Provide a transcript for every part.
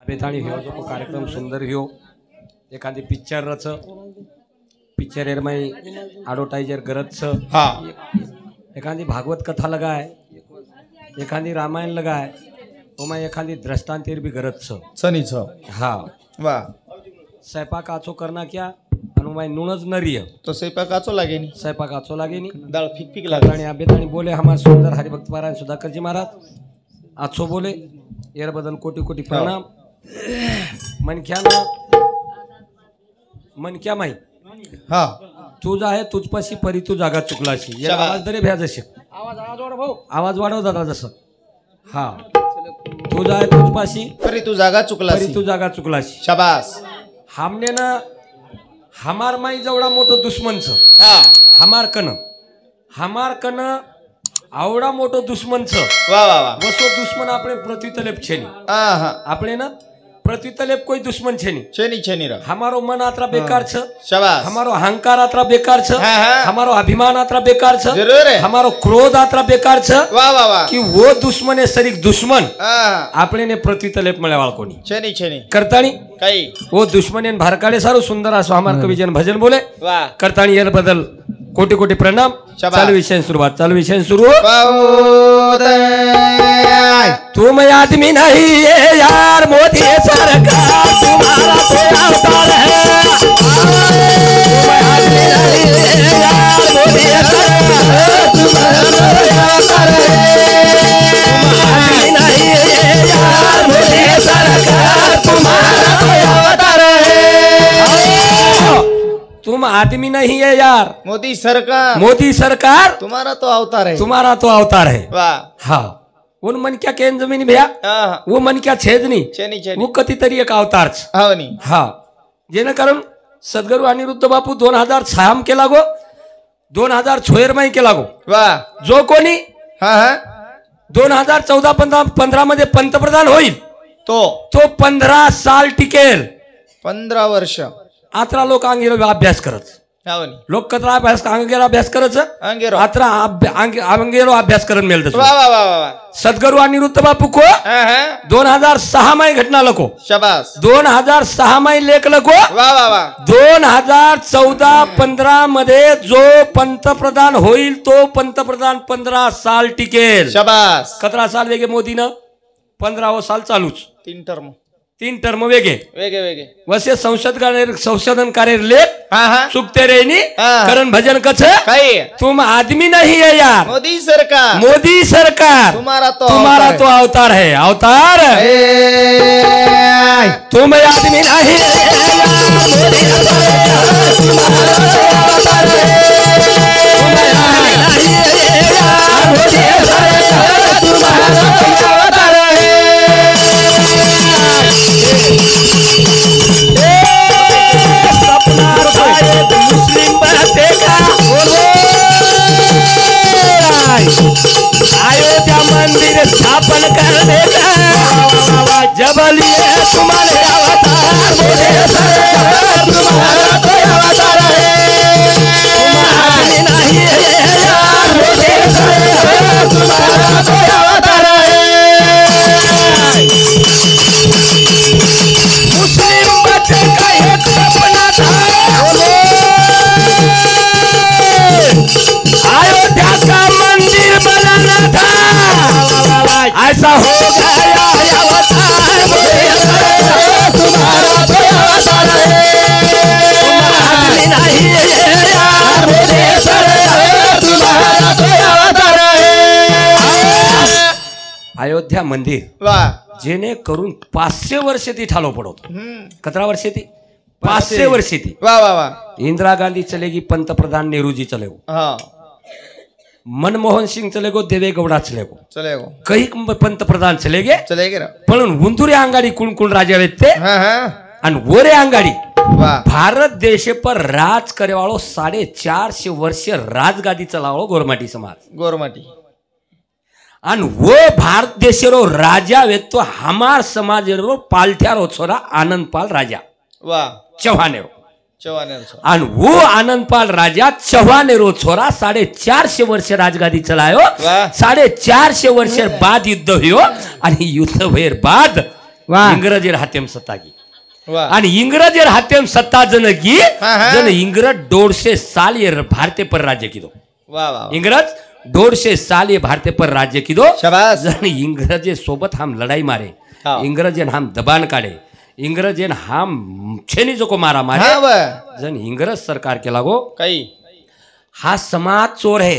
बेताणी ह्यो जो कार्यक्रम सुंदर ह्यो एखादी पिक्चर एरमाई एडवर्टाइजर गरज हाँ एखादी भागवत कथा लगाय एखादी रामायण लगाय ओमा एखादी दृष्टांतेर भी गरज सनी छ हाँ वाह स्वयंपाक आचो करना क्या अनुमाय नूनच नरिय तो स्वयंपाक आचो लागे नी स्वयंपाक आचो लागे नी दाल फिक फिक लागे आणि बेताणी बोले हमारे सुंदर हरिभक्त पारायण सुधाकर जी महाराज आचो बोले यार बदल कोटी कोटी प्रणाम मनक्या माई हाँ तू आहे तुझपाशी परी तू जागा चुकलाशी या आवाज तरी भ्या जसे आवाज वाढव दादा जसं हा तू आहे तुझपाशी परी तू जागा चुकलाशी तू जागा चुकलाशी शाबास हमने ना हमार माई जेवढा मोठो दुश्मन छ हाँ हमार कन आवडा मोठो दुश्मन छ वाह वाह वाह वसो दुश्मन આપણે પ્રતિતલેપ છે ની हाँ આપણે ના પ્રતિતલેપ કોઈ दुश्मन છે ની छेनी रा हमारो मन आत्रा बेकार छ शाबास हमारो अहंकार आत्रा बेकार छ हाँ हाँ हमारो अभिमान आत्रा बेकार छ जरूर है हमारो क्रोध आत्रा बेकार छ वाह वाह वाह कि वो दुश्मन है सरीक दुश्मन हाँ આપણે ने प्रतितलेप મળે વાળકોની छेनी करताणी कई वो दुश्मन ने भारकाळे सारो सुंदर असो हमार कविजन भजन बोले वाह करताणी यार बदल कोटी कोटी प्रणाम शाबाश। चालू विषय शुरू बहुदय तुम आदमी नहीं है यार मोदी सरकार तुम्हारा तो अवतार है तुम आदमी नहीं है यार मोदी सरकार तुम्हारा तो अवतार है तुम आदमी नहीं है यार मोदी सरकार तुम्हारा तो अवतार है तुम आदमी नहीं है यार मोदी सरकार तुम्हारा तुम्हारा तो अवतार है वाह हाँ उन मन क्या केन जमीन भैया हाँ वो मन क्या छेदनी छेनी वो कधीतरी एक अवतार हाँ नी हा जेणेकरून सद्गुरू अनिरुद्ध बापू 2006 केला गो 2006 माही केला गो वाह जो कोणी हाँ हाँ 2014-15 मध्ये पंतप्रधान होईल तो 15 साल टिकेल 15 वर्ष आत्रा लोक अंगेलो अभ्यास करत हाँ नी लोक कतरा अभ्यास अंगेलो अभ्यास करत अंगेरो आत्रा अंगेलो अभ्यास करत मिळत वाह वाह वाह वाह सद्गुरू अनिरुद्ध बापू को हाँ हाँ 2006 माही घटना लको शाबास 2006 माही लेख लको वाह वाह वाह 2014-15 मध्ये जो पंतप्रधान होईल तो पंतप्रधान 15 साल टिकेल शाबास 17 साल वेगे मोदीनं 15 साल चालूच 3 टर्म वेगे वसे संशोधन कार्य लेख हाँ हाँ चुकते रेनी हाँ। करण भजन कछ कई तुम आदमी नहीं है यार मोदी सरकार तुम्हारा तुम्हारा तो अवतार है अवतार तुम आदमी नहीं है यार मोदी सरकार तुम्हारा तो अवतार है तुम आदमी नहीं है यार मोदी सरकार तुम्हारा तो अवतार है सपना खाए मुस्लिम बनेगा अयोध्या मंदिर स्थापन करने का जब लिए तुम्हारे अवतार बोले सरकार तुम्हारा तो अवतार है तुम आदमी नहीं है यार बोले सरकार तुम्हारा तो अवतार है मुस्लिम बच्चे का एक सपना था अयोध्या का मंदिर बनाना था ऐसा हो गया अवतार तुम्हारा तो अवतार है तुम आदमी नहीं है यार बोले सरकार तुम्हारा तो अवतार है अयोध्या मंदिर वाह जेने करून 500 वर्ष ती ठालो पडवतो कतरा वर्ष ती 500 वर्ष ती वाह वाह वाह इंदिरा गांधी चलेगी पंतप्रधान नेहरू जी चलेगो हाँ मनमोहन सिंह चलेगो देवेगौडा चलेगो चलेगो काही पंतप्रधान चलेगे चलेगे पण उंदुरे अंगाडी कुण कुण राजा आहेत ते हाँ हाँ आणि वरे अंगाडी वाह भारत देश पर राज करे वालो 450 वर्ष राजगादी चलावो गोरमाटी समाज गोरमाटी आणि वो भारत देशरो राजा वेतो हमार समाजरो पालथ्यारो छोरा आनंदपाल राजा वाह चौहानेरो चौहानेर आणि वो आनंदपाल राजा चौहानेरो छोरा 450 वर्ष राजगादी चलायो वाह 450 वर्ष बाद युद्ध हुयो आणि युद्ध वेर बाद वा. इंग्रजेर हातेम सत्ता की वा आणि इंग्रजेर हातेम सत्ता जन की हाँ. जन इंग्रज 150 साल ये भारतीय पर राज्य की दो वा वा इंग्रज 150 साल ये भारतीय पर राज्य की दो शाबाश जन इंग्रजे सोबत हम लड़ाई मारे हाँ. इंग्रजेन हम दबान काढे इंग्रजेन हम छेनीजो को मारा मारे हाँ वा जन इंग्रज सरकार के लागो काही हा समाज चोर है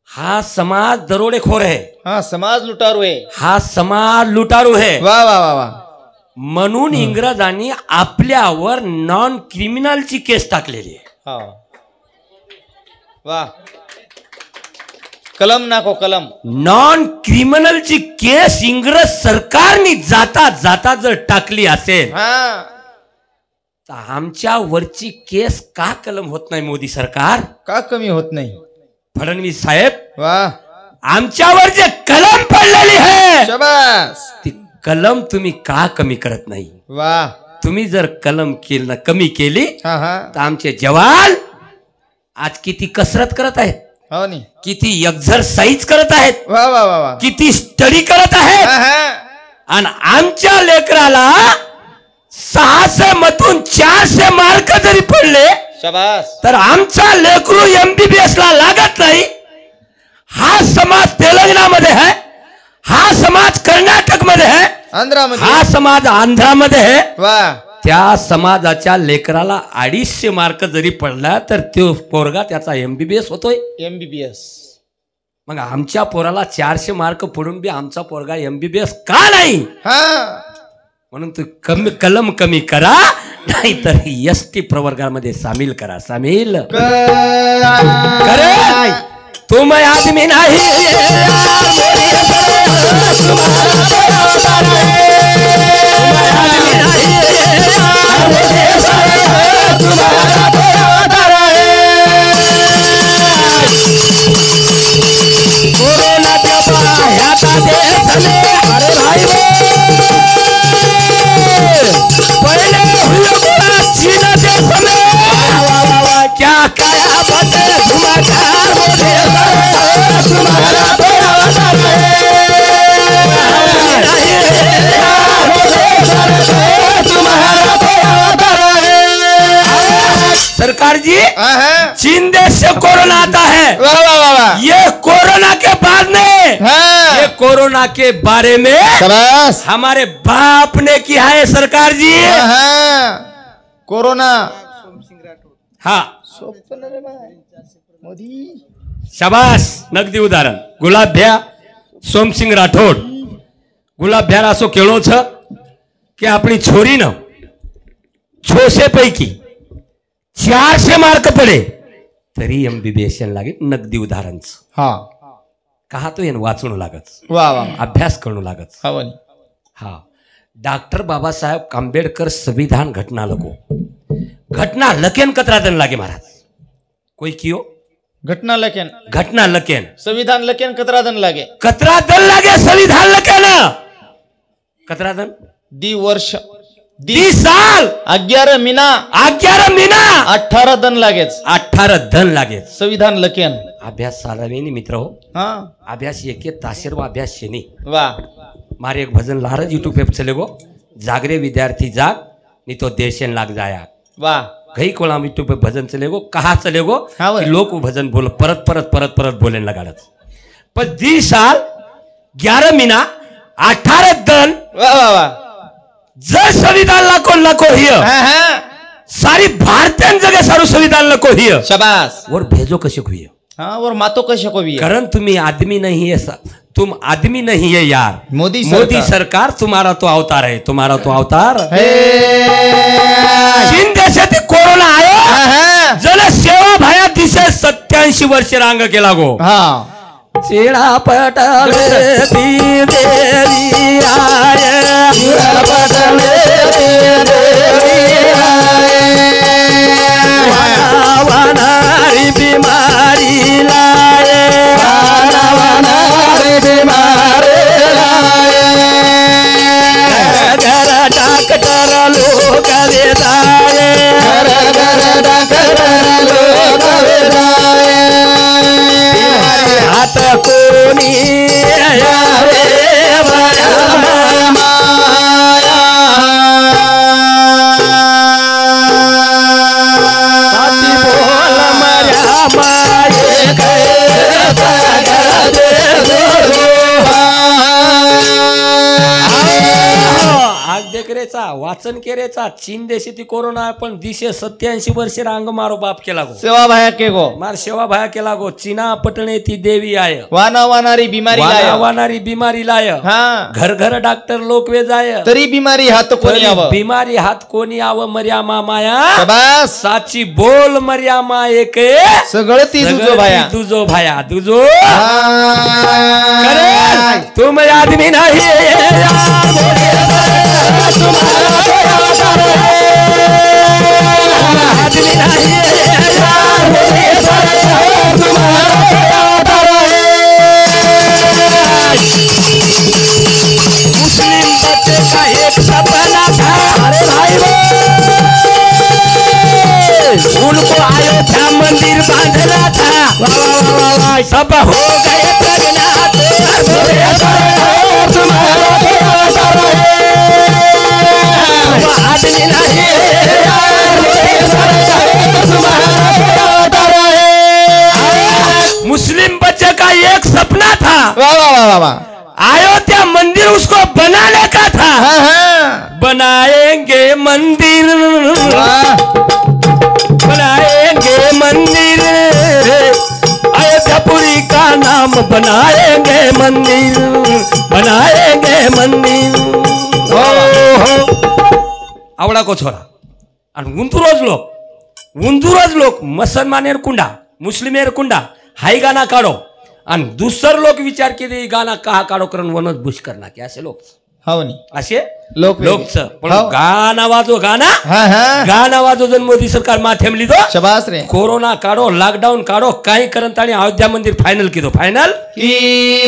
हा समाज दरोडेखोर है हाँ समाज लुटारू आहे हा समाज लुटारू है वा वा वा वा म्हणून इंग्रजांनी आपल्यावर नॉन क्रिमिनलची केस टाकलेली आहे हा वा कलम नाको कलम नॉन क्रिमिनलची केस इंग्रज सरकारने जाता जाता जर टाकली असेल हा तर आमच्या वरची केस का कलम होत नाही मोदी सरकार का कमी होत नाही फडणवीस साहेब वा आमच्यावर जे कलम पडलेली आहे शाबास ती कलम तुम्ही का कमी करत नाही वा तुम्ही जर कलम कमी केली हा हा तर आमचे जवान आज किती कसरत करत आहेत हो नी किती एक्झरसाइज करत आहेत वा वा वा वा किती स्टडी करत आहेत हा हा आणि आमच्या लेकराला 600 मधून 400 मार्क जरी पडले शाबास तर आमचा लेकरू MBBS ला लागत नाही हा समाज तेलंगणामध्ये आहे हा समाज कर्नाटक मध्ये आहे आंध्रामध्ये हा समाज आंध्रामध्ये आहे वा त्या समाजाच्या लेकराला 250 मार्क जरी पडला तर तो पोरगा त्याचा MBBS होतोय MBBS मग आमच्या पोराला 400 मार्क पडून बी आमचा पोरगा MBBS का नाही हा म्हणून तू कलम कमी करा नाहीतर ST प्रवर्गामध्ये सामील करा सामील करे तुम आदमी नाही क्या काया बते धुमाकार सरकार जी हा हा चीन देश से कोरोना आता है वा वा वा वा ये कोरोना के बाद में हाँ ये कोरोना के बारे में शाबास हमारे बाप ने किया है सरकार जी हा हा कोरोना हाँ मोदी शाबास नगदी उदाहरण गुलाबभ्या सोमसिंग राठोड गुलाबभ्यार असो केळो छ की आपली छोरी न 600 पैकी 400 मार्क पडे तरी MBBS लागे नगदी उदाहरण हा कहा तो येन वाचणू लागत वा वा अभ्यास करणू लागत हा वनी हा डॉक्टर बाबासाहेब आंबेडकर संविधान घटना लको घटना लकेन कतरादन लागे महाराज कोई कियो घटना लकेन घटना लकेन संविधान लकेन कतरादन लागे कतरादन लागे संविधान लकेन कतरादन दी वर्ष 20 साल 11 मीना 11 मीना 18 दन लागेच 18 धन लागे संविधान लकेन अभ्यास सालावेनी मित्र हो हा अभ्यास एक तासेर व अभ्यास शेनी वा मारे एक भजन लारज यूट्यूब पे चलेगो जागरे विद्यार्थी जाग नहीं तो देशन लाग जाया वा कई कोला यूट्यूब पे भजन चलेगो कहा चलेगो हाँ वो कि लोग वो भजन बोल परत परत परत परत बोले लगाड़त पर 20 साल 11 महीना 18 दिन वा वा वा जर संविधान लाको लको हिय हा हा सारी भारतीय जगह सारू संविधान लको हिय शाबास और भेजो कशे हुई हाँ और मातो कशे को भी है कारण तुम्ही आदमी नहीं है तुम आदमी नहीं है यार मोदी सरकार तुम्हारा तो अवतार है तुम्हारा तो अवतार हे चीन देशातील कोरोना आयो हा हा जल सेवा भाया दिसे 87 वर्ष रांग केला गो हा चिड़ा पटल ती देवी आए पटल देवी वनारी बीमारी लाए वनारी बीमारी लाए घर डॉक्टर लोग वेदाए घर घर डॉक्टर लोग वेदाए हाथ कोणी रे केरेचा वाचन केरेचा चीन देशी ती कोरोना पण दिशे 87 वर्षे रांग मारो बाप केला गो सेवा भाया के गो मार सेवा भाया केला गो चीना पटणे ती देवी आय वाना वानारी बिमारी लाय वानारी बिमारी लाय हा घर घर डॉक्टर लोक वे जाय तरी बिमारी हात कोणी आव बिमारी हात कोणी आव मर्यामा माया शाबास साची बोल मर्यामा एक सगळं ती तुझो भाया तुझो भाया तुझो हा. तुम आदमी नहीं आदमी नहीं मुस्लिम बच्चे का एक सपना था अरे भाई उनको अयोध्या मंदिर बांधना था सब हो गए प्रगनाथ आदमी नहीं मुस्लिम बच्चे का एक सपना था वाह वाह वाह वाह अयोध्या मंदिर उसको बनाने का था हाँ हाँ बनाएंगे मंदिर बनाएंगे मंदिर अयोध्यापुरी का नाम बनाएंगे मंदिर बनाएंगे मंदिर आवड़ा को छोरा आणि उंदुरोज लोक मुसलमान कुंडा मुस्लिम कुंडा हाई गाना काढो आणि दुसर लोक विचार केले गाना कहा काढो करून वनच बुश करना की असे लोक हो नी असे लोक लोकच पण हो. गाना वाजो गाना हाँ हाँ गाना वाजो जन मोदी सरकार माथेम लिदो शाबास रे कोरोना काढो लॉकडाउन काढो काही करत आणि अयोध्या मंदिर फायनल किदो फायनल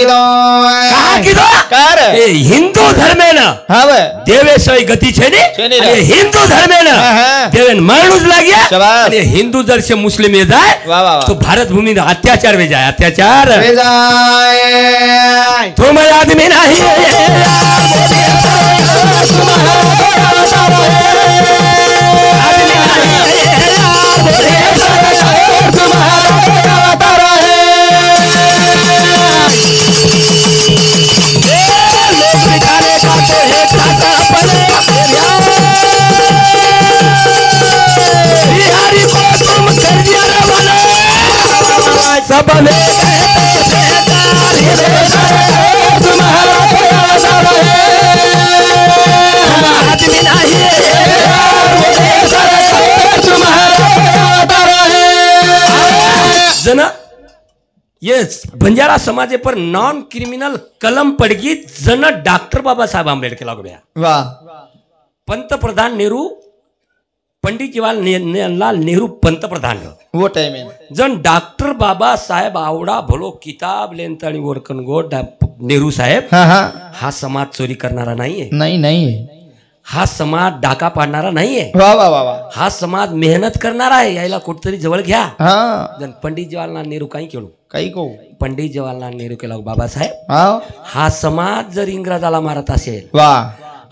कहा किदो कार ए हिंदू धर्मेन हाँ वे देवेशय गती छे ने छे ने आणि हिंदू धर्मेन हाँ, हाँ. देवेन मरणूच लाग्या शाबास. आणि हिंदू जर से मुस्लिम ये जाए वाह वाह तो भारत भूमि में अत्याचार वे जाए अत्याचार वाह तुम आदमी नहीं सब आदमी नहीं जना ये बंजारा समाजे पर नॉन क्रिमिनल कलम पड़गी जन डॉक्टर बाबा साहेब आंबेडकर लागू गया वाह पंतप्रधान नेहरू पंडित जवाहरलाल नेहरू पंतप्रधान वो टाइम है जन डॉक्टर बाबा साहेब आवडा भलो किताब लेनताणी वरकन गो नेहरू साहेब हाँ हाँ हा समाज चोरी करणारा नाहीये नहीं नहीं है हा समाज डाका पाडणारा नाहीये वाह वाह वाह वाह हा समाज मेहनत करणारा आहे यायला कुठतरी जवळ घ्या हाँ जन पंडित जवाहरलाल नेहरू काही केलो कई को पंडित जवाहरलाल नेहरू केला बाबासाहेब हाँ हा समाज जर इंग्रजाला मारत असेल वाह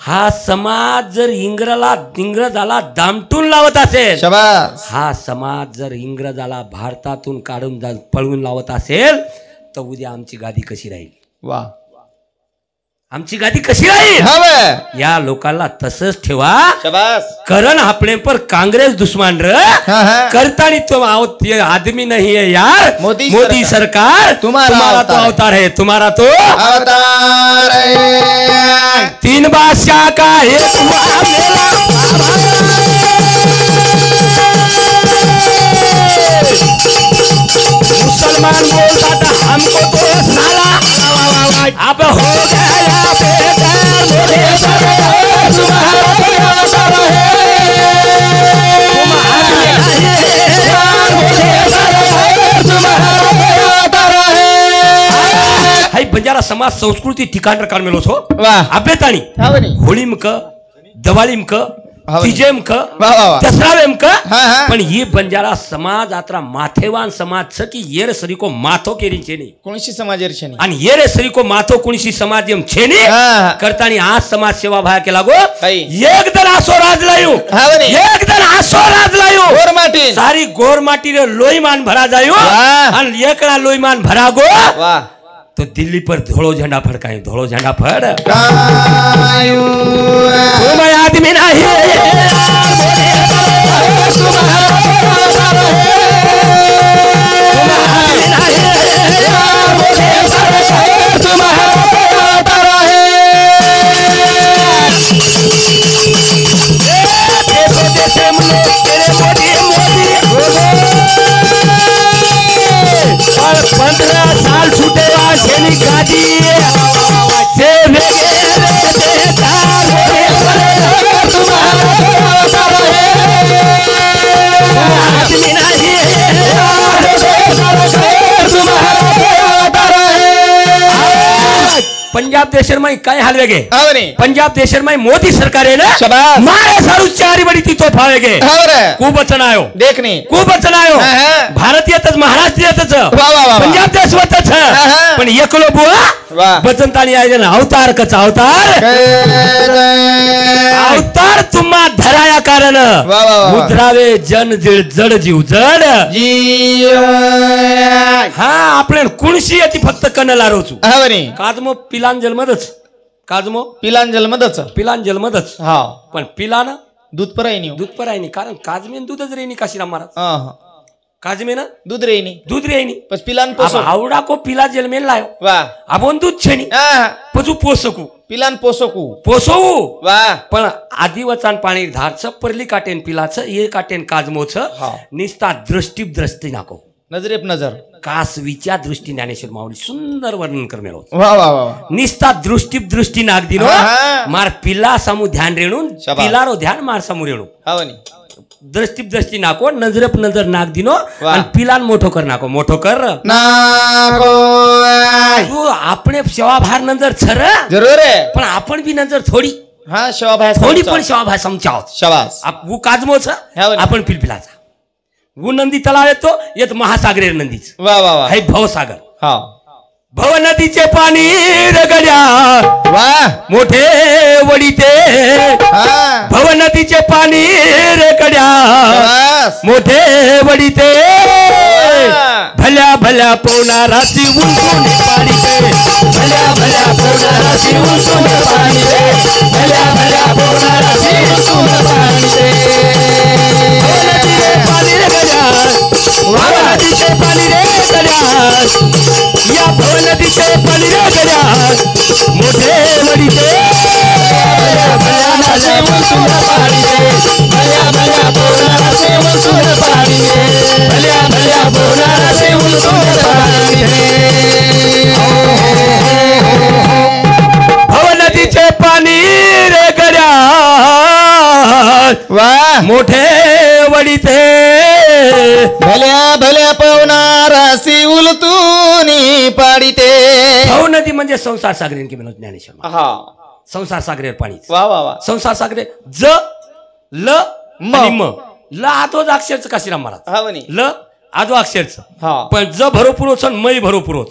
हा समाज जर इंग्रजाला दामटून लावत असेल शाबास हा समाज जर इंग्रजाला भारतातून काढून पळवून लावत असेल तर उद्या आमची गादी कशी राहील वाह आमची गादी कशी राहील हाँ वे या लोकांना तसंच ठेवा शाबास करण आपले पर कांग्रेस दुश्मन र हाँ हाँ करतानी तुम ये आदमी नहीं है यार मोदी सरकार तुम्हारा तो अवतार है तुम्हारा तो अवतार है। 3 बादशाह का एक मामला मुसलमान बोलता था हमको तो साला अब हो गया बेकार मोदी सरकार तुम्हारा अवतार है हाई बंजारा समाज संस्कृती ठिकाण रकार मेलो छो वाह अभ्यताणी हाँ वे नी होळीमक दिवाळीमक हाँ. तीजेमक वाह वाह वाह दसरावेमक हाँ, हाँ. पण ये बंजारा समाज आत्रा माथेवान समाज छ की येर सरी को माथो केरी छे नी कोणशी समाजेर छे नी आणि येरे सरी को माथो कुणशी समाज एम छे नी हाँ. करतानी आज समाज सेवा भाया के लागो हाई. एक दन आसो राज लायो हाँ वे नी. एक दन आसो राज लायो गोर माटी सारी गोर माटी रे लोईमान भरा जायो वाह. आणि एकड़ा लोईमान भरा गो वाह तो दिल्ली पर धोलो झंडा फड़काए धोलो झंडा फड़ कायू तुम आदमी नहीं और 15 साल छूटे वाली गाड़ी से पंजाब देशरमाई काय हालवेगे हवरे पंजाब देशरमाई मोदी सरकार है ना शाबाश मारे सारू चारी बड़ी थी तो फावेगे हवरे खूप वचन आयो देखणे खूप वचन आयो हा, हा. भारतीयतच महाराष्ट्रीयतच वा, वा, वा. पंजाब देशवतच हा. पण एकलो बुवा वा. बचनताली आहे ना अवतार कचा अवतार अवतार तुम्हा धराया कारण वा, वा. मुद्रावे जन जड जीव जड जीव हा आपण कुणशी याची फक्त कण लारोचू हवरे काजमो पिलांजल मधच काजमो पिलांजल मदच पिलांजल मधच हा पण पिलान दूध पर आहे दूध पर आहे कारण काजमेन दूधच रेनी काशीराम महाराज हा काजमेन दूध रेनी दूध रेनी पस पिलान अब पोसो आवडा को पिला जलमेन लायो वा आपण दूध छेनी हा पजू पोसकू पिलान पोसोकू पोसवू वा पण आदिवचान पाणी धारचं परली काटेन पिलाचं ये काटेन काजमोच हा. निस्ता दृष्टी नाको नजरेप नजर कासवीच्या दृष्टी ज्ञानेश्वर माऊली सुंदर वर्णन कर मेलो वा वा वा वा. निस्ता दृष्टी नाग दिनो हा. मार पिला सामू ध्यान रेणून शाबास. पिलारो ध्यान मार सामू रेणू हवनी दृष्टी नाको नजरेप नजर नाग दिनो वा. आणि पिलान मोठो कर नाको मोठो कर नाको तू आपणे सेवाभार नजर छर जरूर आहे पण आपण बी नजर थोडी हा शवाभाय थोडी पण सेवाभार समचाव शबास वो काजमोच हा बरं. आपण पिलपिलाचा वो नंदी तलाव येतो येत महासागरेर नंदीच वा वा वा हे भवसागर हा भव नदीचे पाणी रगड्या वा मोठे वडीते हा भव नदीचे पाणी रगड्या शबास मोठे वडीते वा. भल्या भल्या पवनाराची उंचून पाडीते भल्या भल्या पवनाराची उंचून पाडीते भल्या भल्या पवनाराची उंचून पाडीते पाणी रे गड्या भव नदीचे पाणी रे गड्या या भव नदीचे पाणी रे गड्या मोठे वडीते भल्या भल्या नाचे उंचून पाडीते भल्या भल्या पवनाराची उंचून पाडीते भल्या भल्या पवनाराची उंचून पाडीते भव नदीचे पाणी रे गड्या वा मोठे वडीते भल्या भल्या पवनारासी उलतूनी पाडिते भव नदी म्हणजे संसार सागरेन की म्हणत ज्ञानेश्वर हा संसार सागरेर पाणी वा वा वा संसार सागरे ज ल म. आणि म ल आदोज अक्षरचं काशीराम महाराज हवनी ल आदो अक्षरचं हा पण ज भरोपुरोच आणि मई भरोपुरोच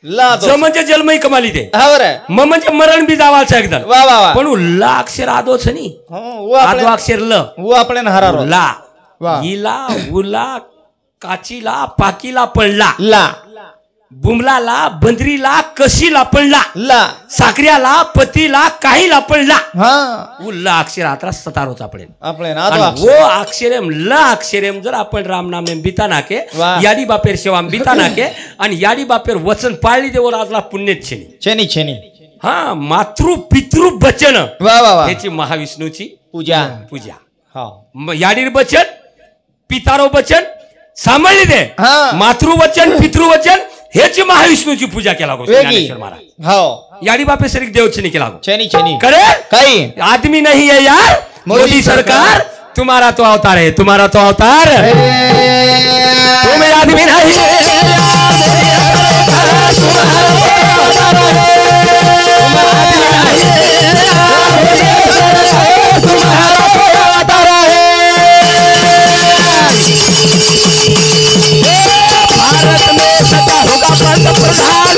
ला ज म्हणजे जलमई कमाली ते हवर म म्हणजे मरण बी जावाचं एकदा वा वा वा पण ल अक्षर आदोच नी वो आदो आपले अक्षर ल वो आपले हरारो ला वा. इला उला काचीला पाकीला पडला ला बुमलाला बंदरीला कशीला पडला ला साखऱ्याला पतीला काहीला पडला हा उल्ला अक्षर आता सतारोच आपण आपले ना आणि तो वो अक्षरेम ल अक्षरेम जर आपण राम नामेम बिता नाके वा. याडी बापेर सेवाम बिता नाके आणि याडी बापेर वचन पाळली देवर आजला पुण्यच छेनी छेनी छेनी हा मातृ पितृ बचन वा वा वा त्याची महाविष्णूची पूजा पूजा हा याडीर बचन पितारो बचन सांभाळली दे हा. मातृवचन पितृवचन हेची महाविष्णूची पूजा केला गो वेगी ज्ञानेश्वर महाराज हो याडी बापे सरिक देवचनी केला गो छेनी छेनी करे काही आदमी नहीं है यार मोदी सरकार तुम्हारा तो अवतार है तुम्हारा तो अवतार तुम आदमी नहीं है यार मोदी सरकार तुम्हारा तो अवतार है तुम आदमी नहीं है यार मोदी सरकार तुम्हारा तो अवतार है भारत में सदा होगा पंतप्रधान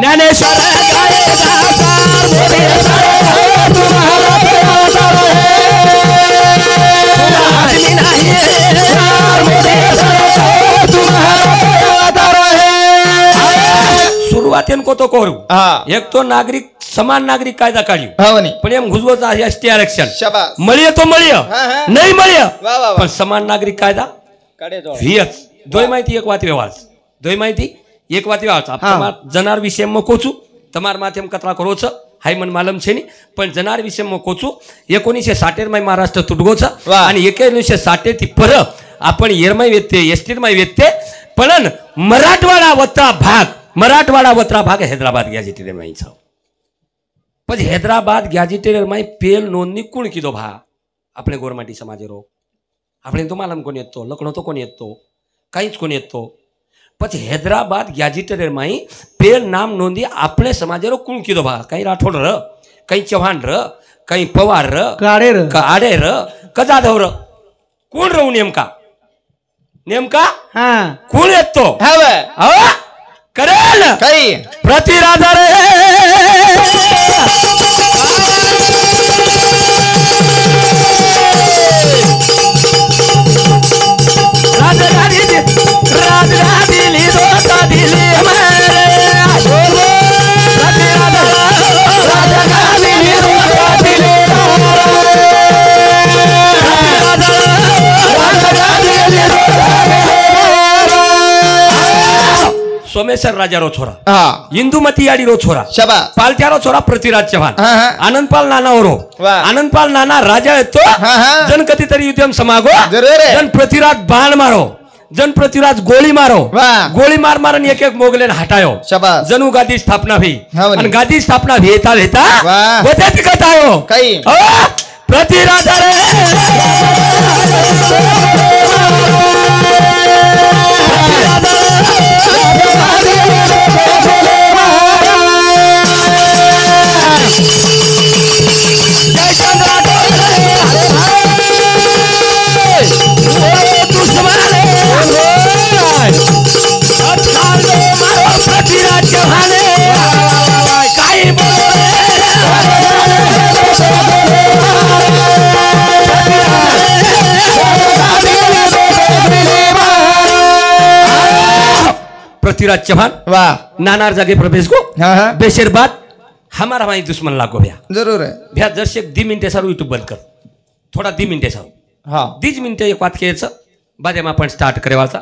ज्ञानेश्वर गाएगा मोदी सरकार तुम्हारा तो अवतार है करू હા એક તો નાગરિક સમાન નાગરિક કાયદા કાઢ્યું હાવની પણ એમ ગુજવો એસટી આરક્ષણ શાબાશ મળીએ તો મળીએ હા, હા. નહીં મળીએ વાહ વાહ પણ વાહ સમાન નાગરિક કાયદા કાઢે જો વિયત દોય માહિતી એક વાત વ્યવહાર છે દોય માહિતી એક વાત વ્યવહાર છે હા. તમાર જનાર વિશે એમ કહું છું તમારા માથે એમ કતરા કરો છો હાઈ મન માલમ છે નહીં પણ જનાર વિશે એમ કહું છું 1960 માં મહારાષ્ટ્ર તૂટગો છે વાહ. અને 1960 થી પર आपण येरमाई वेत्ते एसटीमाई वेत्ते पण मराठवाडा वत्रा भाग हैदराबाद गॅजेटेरियर माई छ पण हैदराबाद गॅजेटेरियर माई पेल नोंदणी कोण कीधो भा આપણે ગોરમાટી સમાજેરો આપણે તો માલમ કોણ येतो लखनौ तो कोण येतो काहीच कोण येतो પછી हैदराबाद गॅजेटेरियर माई पेल नाम नोंदी આપણે समाजेरो कोण कीधो भा काही राठोड र काही चव्हाण र काही पवार र काडे र कजाधव र कोण रहू नेमका हा कोण येतो હવે करेल કઈ प्रतिराधा रे राजा दिली दोता दिली मेरे प्रतिराधा राजा दिली दोता दिली सोमेश्वर राजा रो छोरा હા इंदुमती याडी रो छोरा શાબાશ पालत्या रो छोरा पृथ्वीराज चव्हाण हा, हा. आनंदपाल नाना ओरो वाह. आनंदपाल नाना राजा येतो हा, हा. जन कधीतरी युद्धम समागो जरूर आहे. जन पृथ्वीराज बाण मारो जन पृथ्वीराज गोळी मारो वाह. गोळी मारन एक एक मोगलेन हटायो શાબાશ जणू गादी स्थापना हुई हा, बनी. आणि गादी स्थापना भेता वाह. होते तिकत आयो કઈ पृथ्वीराज रे पृथ्वीराज चौहान વાહ नानार जागे प्रवेश को હા હા बेशेर बाद हमारा वही दुश्मन लागो भैया जरूर आहे भैया दर्शक 2 मिनिटे सारू यूट्यूब बंद कर थोडा 2 मिनिटे सारू हा 2 मिनिटे एक वात घ्यायचं बाद आपण स्टार्ट करेवाचा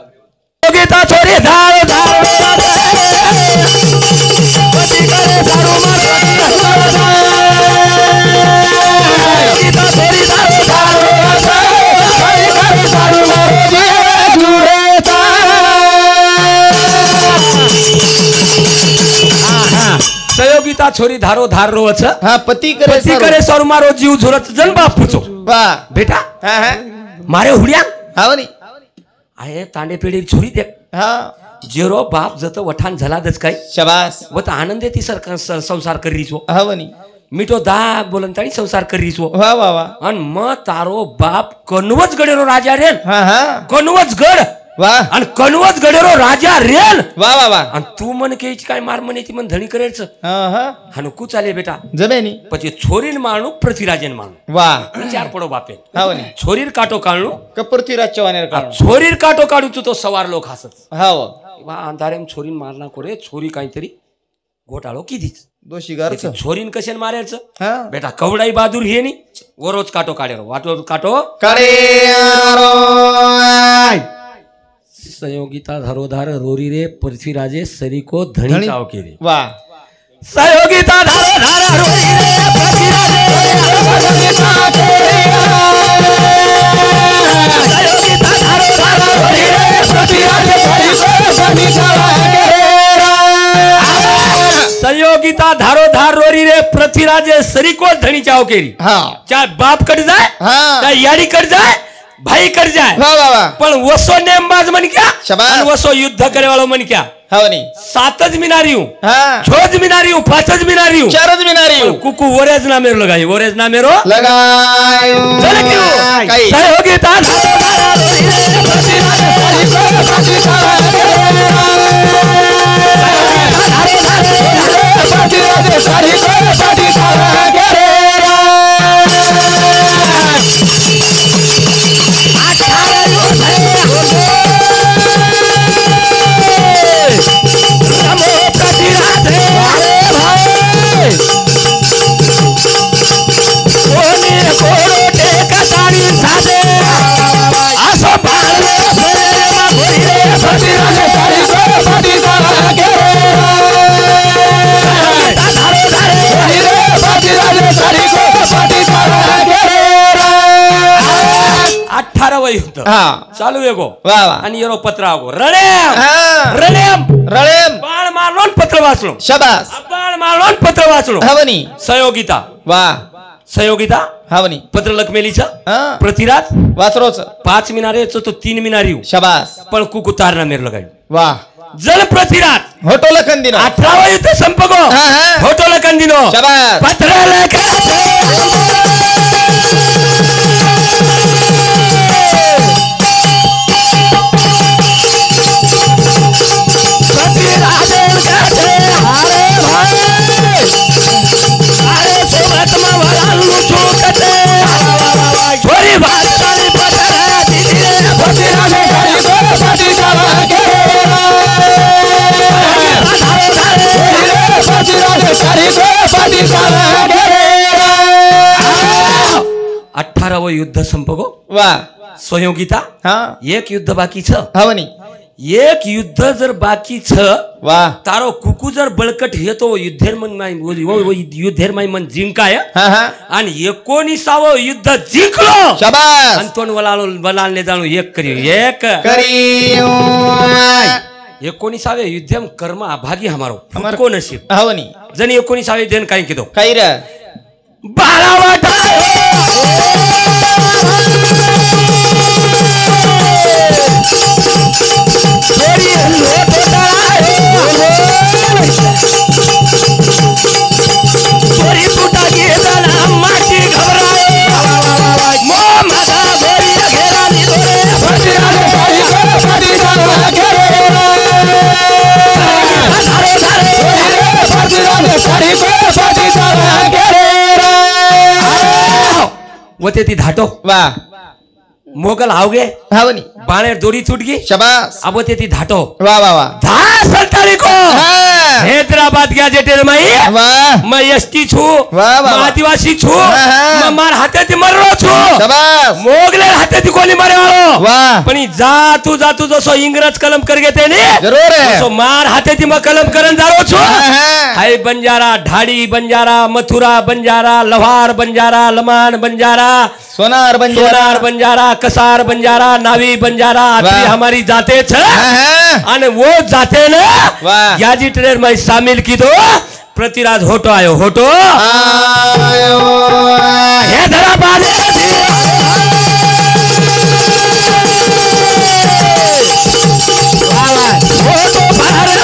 गीता छोरी धार धार पती करे सारू मार गीता छोरी धार धार पती करे सारू मार जुरे सहयोगिता छोरी धारो धार रो छ हा पती पती करे सारू मारो जीव झुरत जन बापूचो वाह बेटा हा हा मारे हुड्या हावनी आहे तांडे पेढी छोरी दे हा जेरो बाप जत वठाण झालाच काय शाबाश व त आनंदे ती संसार करीसो हावनी मिठो दाग बोलन ताणी संसार करीसो वाह वाह वाह अन म तारो बाप कनवच गडेरो राजा रेन हा हा कनवच गड वाह अन कनवच गडेरो राजा रेन वाह वाह वाह अन तू मन के काय मार म्हणे ती मन धणी करेच हा हा हानु कू चाले बेटा जमेनी પછી છોરીન માણું પૃથ્વીરાજન માણું वाह વિચાર પડો બાપે हावनी છોરીર કાટો કાળણું कपूरथीराज चव्हाण છોરીર કાટો કાढू तू तो सवार लोक हसत हाव वा अंधारेम छोरीन मारना कोरे छोरी काहीतरी घोटाळो किधीच दोषी घरच छोरीन कशाने मारायचं हा बेटा कवडाई बहादूर हे नी वरोज काटो काढेरो वाटो काटो कडे सहयोगिता धरोधार रोरी रे पृथ्वीराजे सरी को धणी चाव के रे वाह सहयोगिता धरोधार रोरी रे पृथ्वीराजे सहयोगिता धरोधार रोरी रे पृथ्वीराजे सरी को धणी चाव के रे सहयोगिता धारोधार रोरी रे पृथ्वीराजे सरी को धणी चाव के रे हा चाहे बाप कट जाए हा चाहे यारी कट जाए भाई कर जाए वाह वाह वाह पण वसो नेमबाज मन क्या शाबाश. आणि वसो युद्ध करे वालो मन क्या हावनी 7ज मिनारी हूं हा 6ज मिनारी हूं 5ज मिनारी हूं 4ज मिनारी कुकू वरेज ना मेरो लगाई वरेज ना मेरो लगायो चल क्यों काही सहयोगिता 18 युद्ध हा चालू आहे गो वा वा आणि येरो पत्र आगो रडेम हा रडेम रळेम बाण मारलो आणि पत्र वाचलो शबास बाण मारलो आणि पत्र वाचलो हवनी सहयोगिता वा सहयोगिता हवनी पत्र लखमेलीच हा प्रतिराज वासरोच 5 मिनारेच तो 3 मिनारी शबास पण कुकू तारणा मेर लगाई वा जल प्रतिराज होटो लखंदिनो 18 युद्ध संपगो हा, हा. होटो लखंदिनो शबास पत्र लेके अठरावं युद्ध संपगो वा सहयोगिता हा एक युद्ध बाकी छ हवनी एक युद्ध जर बाकी छ वा तारो कुकू जर बळकट हेतो युद्धेर माई मन जिंकाय हा हा आणि 19व युद्ध जिंकलो शबास आणि तोन वलालने जाणू एक करी एक करियो 19वे युद्धम कर्म अभागी हमारो हमारो को नसीब हवनी जन 19वे दिन काय किदो काही रे 12 वाटा छोरी लोटो छोरी टूटा गेला माटी घबराए मो मादा बोरी घेरा नी दोरे फटिराले फटी जावा घेरे धारे धारे फटिराले फटी जावा घेरे वते ती धाटो वा मोगल आवगे हवनी बाणेर दोरी छूटगी शबास अब वते ती धाटो वा वा वा धा संताली को हा हैदराबाद गया जेटेर माई वा मैं एसटी छु वाह, वाह. मैं आदिवासी छु हाँ. मैं मार हाते ती मरलो छु शबास मोगले हाते ती कोणी मारे वाळो वाह. पण जातू जसो इंग्रज कलम कर घेते ने जरूर है तसो मार हाते ती मग कलम करन जारो छु हाँ. हाय बंजारा ढाडी बंजारा मथुरा बंजारा लवार बंजारा लमान बंजारा सोनार बंजारा सोनार बंजारा कसार बंजारा नावी बंजारा आत्री वाह. हमारी जाते छ हाँ. आणि वो जाते ना वाह. याजी ट्रेन में शामिल की दो प्रतिराज होटो आयो होटो आयो हैदराबाद होटो भारत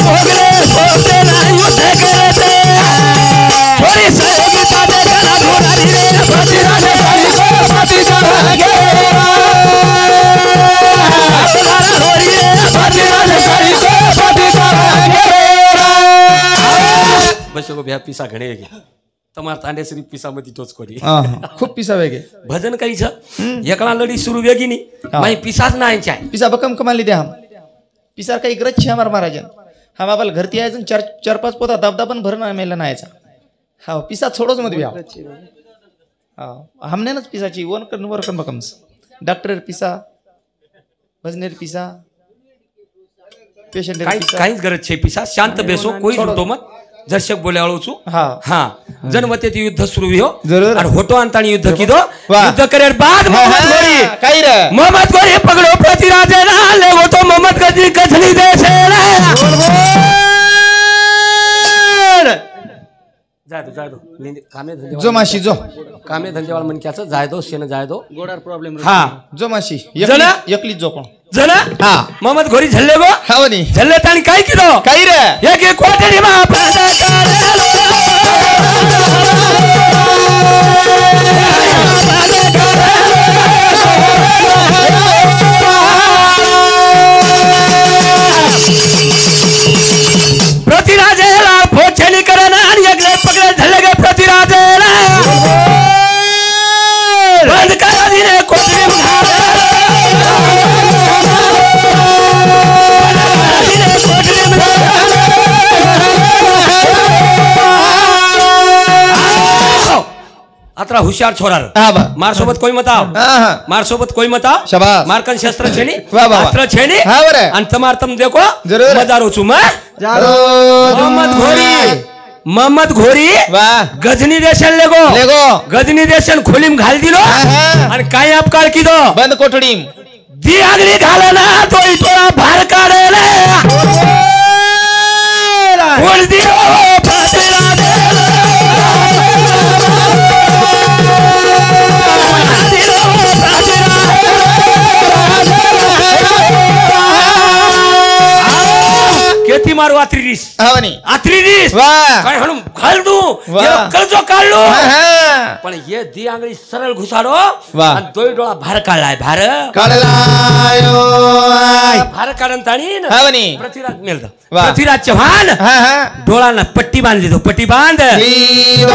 मोगले सोते ना युद्ध करे थे छोरी सहयोगिता देखना घोड़ा धीरे प्रतिराज पति जावा घेरा बसो भ्या पिसा घणे गे तमार तांडे श्री पिसा मती तोच कोरी खूप पिसा वेगे भजन काही छ एकला लडी सुरू वेगी नी हाँ. माई पिसाच ना चाय पिसा बकम कमाली दे हम पिसार काही ग्रज छे हमार महाराजन हम आपल घरती आयजन चार पाच पोता दबदबन भरना मेला नायचा हा पिसा छोडोच मत बिया हा हमने नच पिसाची वर कन बकम्स डॉक्टर पिसा भजनेर पिसा पेशंट पिसा काहीच गरज छे पिसा शांत बेसो कोई झुटो मत दर्शक बोले आळो छु हा हाँ जनवते ती युद्ध सुरू हो जरूर. और होटो अंतानी युद्ध की दो वाह. युद्ध करे बाद मोहम्मद घोरी काही रे मोहम्मद घोरी पकड़ो प्रतिराज ना ले वो तो मोहम्मद गजी कछली दे से जाय दो कामे धंदे जो माशी जो कामे धंदेवाळ मन क्याचं जाय दो शेन जाय दो गोडार प्रॉब्लेम हा जो माशी जना? एकली जो कोण जना हा मोहम्मद घोरी झल्ले गो हावनी झल्ले ताणी काय की दो काही रे एक एक कोटरी मा प्रतिराजेला फोछेली करना आणि एकले पकडे झल्ले गे प्रतिराजेला बंद करा दिने कोटरी अतरा हुशार छोरार हा बा मार सोबत कोई मत आओ हा हा मार सोबत कोई मत आओ शाबाश. मारकन शस्त्र छेनी वाह, वाह, वाह. अस्त्र छेनी हा बरे आणि तमार तम देखो जरूर. मजारो छु मैं जारो मोहम्मद घोरी मोहम्मद घोरी वाह गजनी देशन लेगो लेगो गजनी देशन खोलीम घाल दिलो आणि काय अपकाळ किदो बंद कोठडीम दी आगली घाला ना तो इतोरा भार काढेले कोण दिलो केती मारू आत्रीस हवनी आत्रीस वाह काय म्हणून घालू वाह. कर्जो काढलो हा पण हे दी आंगळी सरळ घुसाडो वाह. आणि दोय डोळा भार काढलाय भार काढलायो भार काढून ताणी हवनी पृथ्वीराज मेलदा वाह. पृथ्वीराज चव्हाण हा डोळाला पट्टी बांधली तो पट्टी बांध हीरोय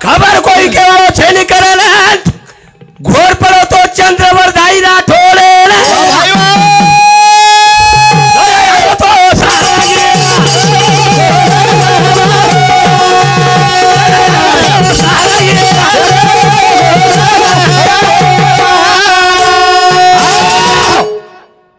खबर कोई केवाळो छेनी करेल घोर पडो तो चंद्रवर दाई राठोडे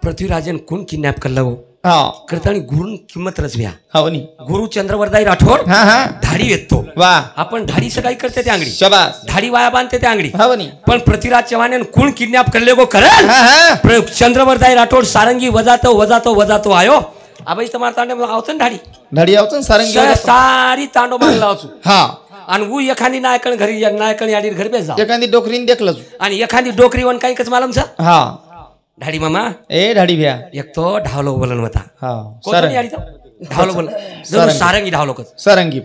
पृथ्वीराजन कोण किडनॅप करला हो हा करताना गुरु किंमत रचव्या हवनी गुरु चंद्रवरदाई राठोड हा हा धाडी येतो वाह आपण धाडी सकाळी करते त्या अंगडी शाबास धाडी वाया बांधते त्या अंगडी हवनी पण पृथ्वीराज चव्हाण कोण किडनॅप करले गो करल हा हा चंद्रवरदाई राठोड सारंगी वजातो आयो आबाई तुम्हाला तांडे आवचन धाडी धडी आवचन सारंगी सारी तांडो मागला लावचू हा आणि वो एखादी नायकण घरी नायकण याडीर घर बेस जा एखादी डोकरीन देखलं आणि एखादी डोकरी वन काही कच मालूम सा हा धाडी मामा ए धाडी भ्या एक तो ढावलो बोलन होता हा कोण याडी तो ढावलो बोल सारंगी. सारंगी ढावलो कच सारंगी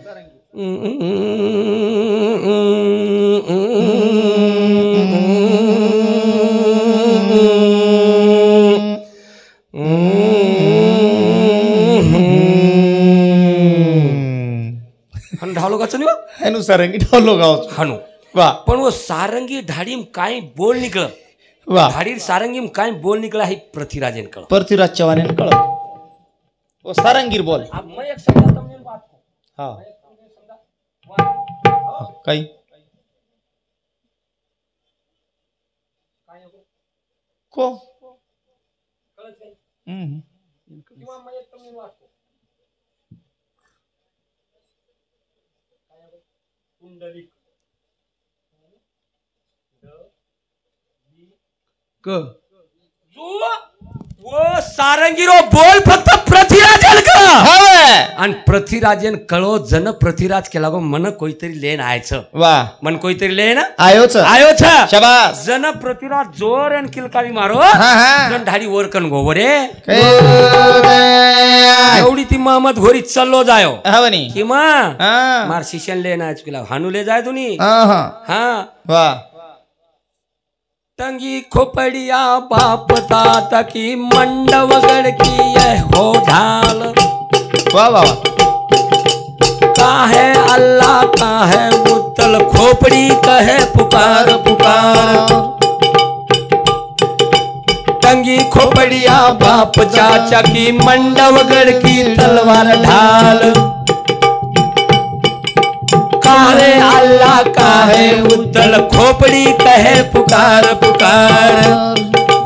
ढावलो कच नाही हेनु सारंगी ढोलो गाव हानू वाह पण वो सारंगी ढाडीम काय बोल निकळ वाह ढाडीर सारंगीम काय बोल निकळा हे पृथ्वीराजन कळ पृथ्वीराज चव्हाण कळ ओ सारंगीर बोल हा काही को वो सारंगीरो बोल फक्त पृथ्वीराजन कळ आणि पृथ्वीराजन कळो जन पृथ्वीराज केला गो मन कोईतरी लेन आयचं वाह मन कोईतरी लेन आयोच आयो छ शाबास जन पृथ्वीराज जोर आणि किलकारी मारो हा हा जन ढाडी वर कन गो रे ए, एवढी ती मोहम्मद घोरी चल्लो जायो हवनी किमा हा मार शिष्यन लेन आय चुकला हानूले जाय तुनी हा हा हा वाह तंगी खोपड़िया बाप दाता की मंडव गढ़ की यह हो ढाल वाह वाह का है अल्लाह का है मुतल खोपड़ी कहे पुकार पुकार तंगी खोपड़िया बाप चाचा की मंडव गढ़ की तलवार ढाल काहे अल्लाह का है उद्दल खोपड़ी कहे पुकार पुकार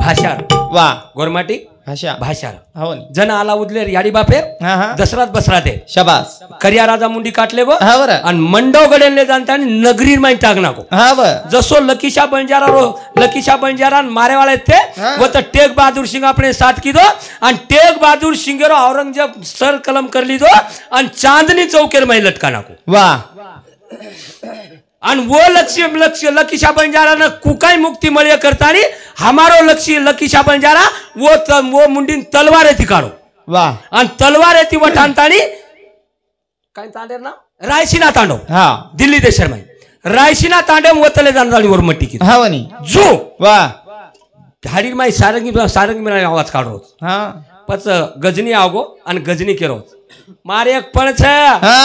भाषा वाह गोरमाटी भाषा भाषा हवनी जन आला उदलेर याडी बापे हा हा दसरात बसरात आहे शाबास करिया राजा मुंडी काटले गो हा बरं आणि मंडव गडेले जाणता आणि नगरीर माई टाकना को हा बर जसो लकीशा बंजारा मारेवाळे थे हा. वो तो टेक बहादुर सिंह अपने साथ की दो आणि टेक बहादुर सिंह औरंगजेब सर कलम कर ली दो आणि चांदनी चौकेर माई लटकाना को वाह आणि वो लक्ष्य लकीशा बंजारा न कुकाई मुक्ति मळे करतानी हमारो लक्ष्य लकीशा बंजारा वो मुंडीन तलवार येती काढो वाह आणि तलवार येती वठाणतानी काय तांडेर ना रायसीना तांडो हा दिल्ली देशर माई रायसीना तांडे वतले जाणदाळी वर मट्टी की हवनी जो वाह धाडी माई सारंगी मला आवाज काढो हा पच गजनी आवगो आणि गजनी केरो मारे एक पण छ हा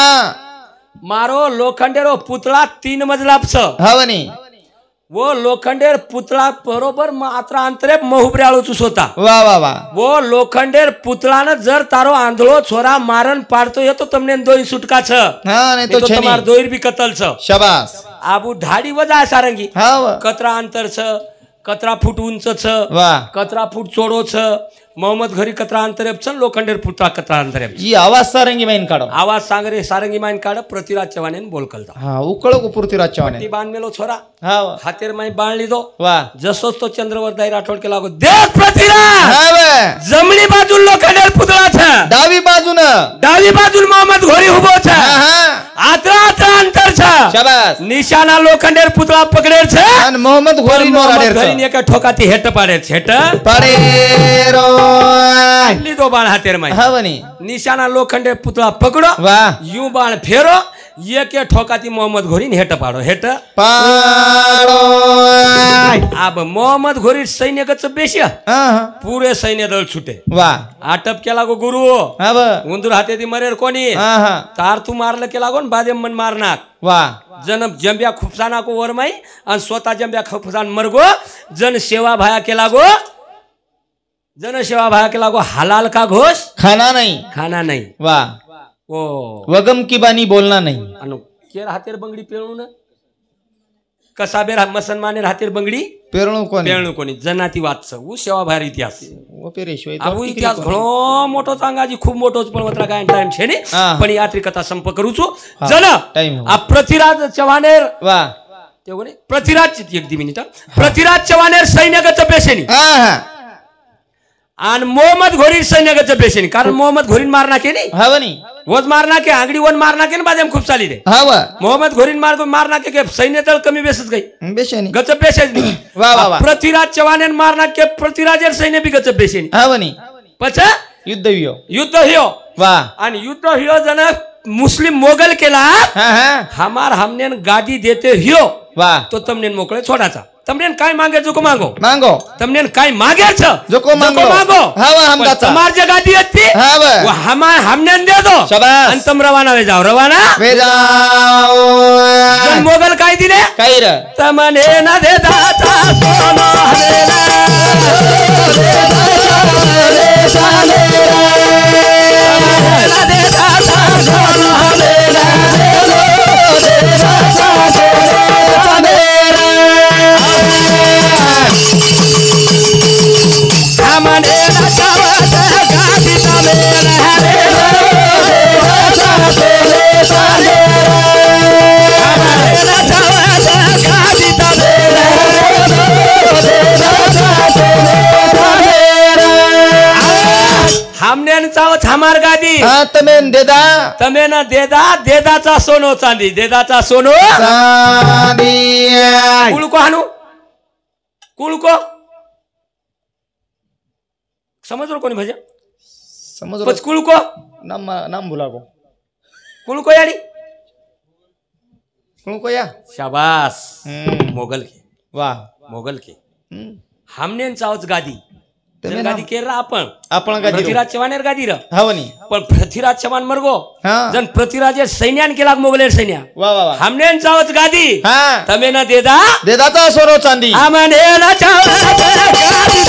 मारो लोखंडेरो पुतळा 3 मजला छ हवनी वो लोखंडेर पुतळा बरोबर मात्र अंतरे महुब्याळूच होता वाह वाह वाह वो लोखंडेर पुतळानं जर तारो आंधळो छोरा मारन पाडतो येतो तमने दोई सुटका छ हा नाही तो तो तुम्हार छेनी दोईर भी कतल छ शाबास आबू ढाडी वजा सारंगी हा वाह कतरा अंतर छ कतरा फूट उंच छ वाह कतरा फूट चोडो छ मोहम्मद घरी कचरा अंतरेपचं लोखंडेर पुतळा कचरा अंतरेप जी आवाज सारंगी माइन काढो आवाज सांग रे सारंगी माइन काढ पृथ्वीराज चव्हाण बोल कलता हा उकळो को पृथ्वीराज चव्हाण ती बांध मेलो छोरा हा हातेर माई बाण लिदो वा जसोच तो चंद्रवरदाई राठोड केला गो देख पृथ्वीराज हा वे जमणी बाजू लोखंडेर पुतळा छ डावी बाजून डावी बाजू मोहम्मद घोरी उभो छ आतरा आतरा अंतर छ शाबास निशाना लोखंडेर पुतळा पकडेर छ आणि मोहम्मद घोरी नो मोहम्मद राडेर घरी एका ठोकाती हेट पाडेर हेट पडेरो लिदो बाण हातेर माई हा वनी निशाना लोखंडे पुतळा पकडो वा यू बाण फेरो एक ठोकाती मोहम्मद घोरी हेट पाडो हेट पाडो अब मोहम्मद घोरी सैन्यकच बेशी पुरे सैन्य दल छुटे वा आटप केला गो गुरु हा व उंदूर हाते ती मरेर कोणी हा तार तू मारलं केला गो बादे मन मारनाक वा जन जंब्या खुपसाना को वरमाई आणि स्वतः जंब्या खुपसान मरगो जन सेवा भाया केला गो जन सेवा भाया केला गो हलाल का घोष खाना नहीं खाना नहीं वा ओ वगम की बानी बोलना नहीं अनु केर हातेर बंगडी पेळू न कसाबेर मुसलमानेर हातेर बंगडी पेरणू कोणी पेळू कोणी जनाती वाचस उ सेवा भायर इतिहास वो पेरेश्वरी अब इतिहास घणो मोठो सांगाजी खूप मोठोच पण वत्रा काय टाइम छे ने पण यात्री कथा संप करू छो जन टाइम आ पृथ्वीराज चव्हाणेर वा ते कोणी पृथ्वीराज एक दी मिनिट पृथ्वीराज चव्हाणेर सैन्यगत पेशेनी हा आणि मोहम्मद घोरी सैन्यगत पेशेनी कारण मोहम्मद घोरीन मारना के नहीं हा वनी वोज मारना के आंगडी वन मारना के बादेम खूप चाली रे हा वा मोहम्मद घोरीन मारना के सैन्य दल कमी बेसच गई बेशेनी गचप बेसेच नहीं वा वा वा पृथ्वीराज चव्हाण मारना के पृथ्वीराजेर सैन्य भी गचप बेसेनी हा वनी पछा युद्ध वियो युद्ध हियो वा आणि युद्ध हियो जन मुस्लिम मोगल केला हा हा हमार हमने गादी देते हियो वा तो तमने मोकळे छोडाचा तमने काय मागे जो को मागो मांगो तमने काय मागे छ जो को मांगो हा वा हम दाता तुम्हार जे गादी असती हा वा वो हमने दे दो शाबास आणि तम रवाना वे जाओ रवाना वे जाओ जन मोगल काय दिले काय रे तमने न दे दाता सोनो हमेला हमने चावत हमार गादी हा तमेन देदा तमे ना देदा देदाचा सोनो चांदी देदाचा सोनो चांदी कुळको हानू कुळको समझ रो कोणी भजा समझ पच कुळको नाम नाम भुला को कुळको याडी को या शाबाश मोगल के वाह मोगल के हमने चावत गादी जन गादी केर रा आपण गादी पृथ्वीराज चव्हाणेर गादी र हवनी पण पृथ्वीराज चव्हाण मरगो हा जन पृथ्वीराजे सैन्यान केला मोगलेर सैन्या वा वा वा हमने चावत गादी हा तमे ना देदा देदाचा सोनो चांदी हमने ना चावत गादी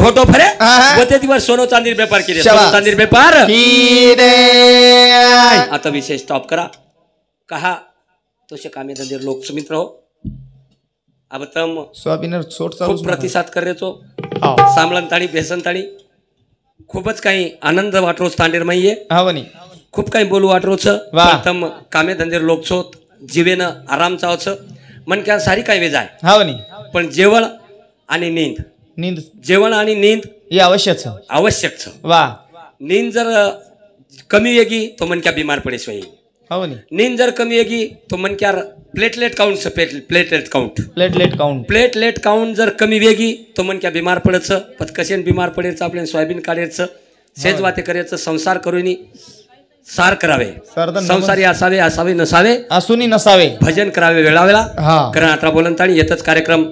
होटो फरे होते दिवस सोनो चांदीर व्यापार केले शाबास. सोनो चांदीर व्यापार किरे आता विषय स्टॉप करा कहा तसे कामे धंदे लोक सुमित्र हो अब तम सोयाबीन सोट चालू खूप प्रतिसाद करायचो हा सामलन ताणी बेसन ताणी खूपच काही आनंद वाटरोच तांडेर माहिये हा वनी खूप काही बोलू वाटरोच वा. तम कामे धंदे लोक छोत जीवेनं आराम चावच मन क्या सारी काही वेज आहे हा वनी पण जेवण आणि नींद नींद जेवण आणि नींद हे आवश्यक है आवश्यक छ वा नींद जर कमी वेगी तो मन क्या बीमार पड़े सोई हा वनी नींद जर कमी वेगी तो मन क्या प्लेटलेट काउंट से प्लेटलेट काउंट प्लेटलेट काउंट जर कमी वेगी तो मन क्या बीमार पडच पत कशेन बीमार पडेच आपल्या सोयाबीन काढायचं सेज वाते करायचं संसार करूनी सार करावे सरदन संसारी असावे असावे नसावे असूनी नसावे भजन करावे वेळावेळा हा कारण आता बोलतानी येतच कार्यक्रम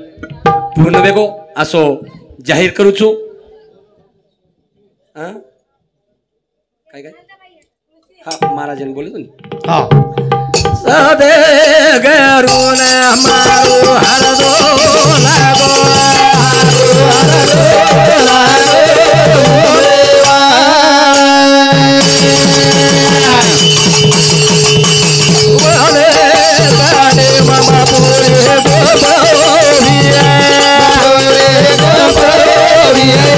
पूर्ण वेगो असो जाहीर करूचू हा काय काय हा महाराजन बोलत होते हा सदे गरुण मारू हरदो लागो हरदो लागो वने गाडे मामा पुरे गोबोरिया पुरे गोबोरिया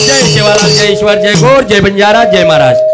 जय शिवालाल जय ईश्वर जय गौर जय बंजारा जय महाराज।